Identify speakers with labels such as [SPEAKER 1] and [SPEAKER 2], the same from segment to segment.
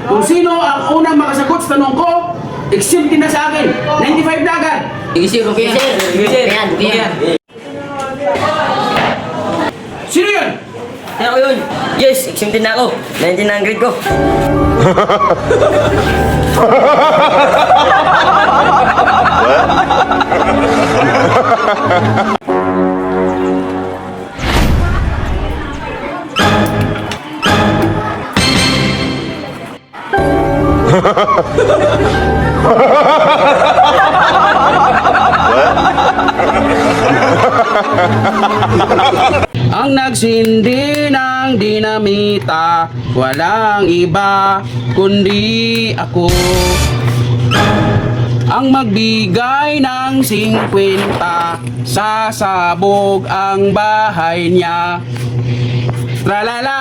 [SPEAKER 1] Kung sino ang unang makasagot sa tanong ko, exempt din na sa akin. 95 na agad.
[SPEAKER 2] Sige, okay. Yan.
[SPEAKER 1] Sino yun?
[SPEAKER 2] Ako yun. Yes, exempted na ako. 19 na ang grade ko.
[SPEAKER 1] Ang nagsindi ng dinamita, walang iba kundi ako. Ang magbigay ng 50, sasabog ang bahay niya. La la la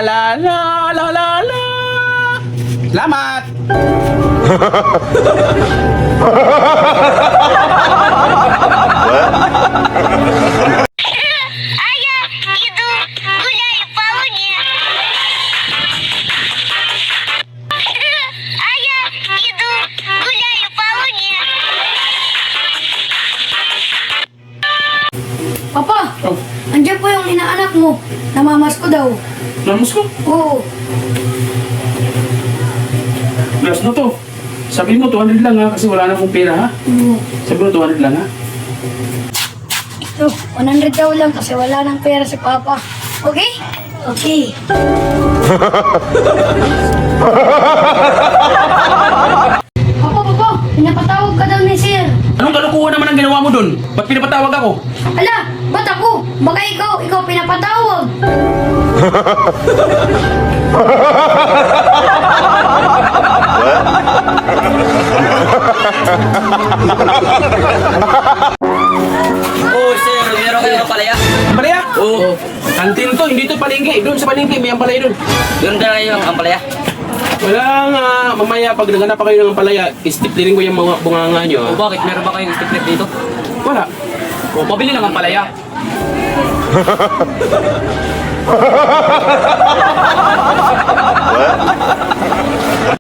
[SPEAKER 1] la la la la la. Salamat!
[SPEAKER 3] А я иду гуляю по луне. А я иду гуляю по луне.
[SPEAKER 4] Papa,
[SPEAKER 1] Oh,
[SPEAKER 4] andiyan po yung inaanak mo. Namamas ko daw.
[SPEAKER 1] namus ko.
[SPEAKER 4] Oo.
[SPEAKER 1] Last na to. Sabi mo 200 lang ha, kasi wala na akong pera ha.
[SPEAKER 4] Oo.
[SPEAKER 1] Sabi mo 200 lang ha.
[SPEAKER 4] So, 100 daw lang kasi wala nang pera si Papa. Okay? Okay. Papa, pinapatawag ka daw ni Sir.
[SPEAKER 1] Anong kalukuhan naman ang ginawa mo dun? Ba't pinapatawag ako?
[SPEAKER 4] Ala, ba't ako? Baka ikaw pinapatawag.
[SPEAKER 2] Oh, sir, meron kayo ng palaya?
[SPEAKER 1] Ampalaya?
[SPEAKER 2] Oo.
[SPEAKER 1] Kantin to, hindi to palengke. Doon sa palengke, may ampalaya doon.
[SPEAKER 2] Meron na kayo ng palaya?
[SPEAKER 1] Wala nga, mamaya pag naghanap pa kayo ng ampalaya, istiptirin ko yung mga bunganga nyo.
[SPEAKER 2] O bakit? Meron ba kayong stick dito?
[SPEAKER 1] Wala.
[SPEAKER 2] O, pabili lang ang palaya.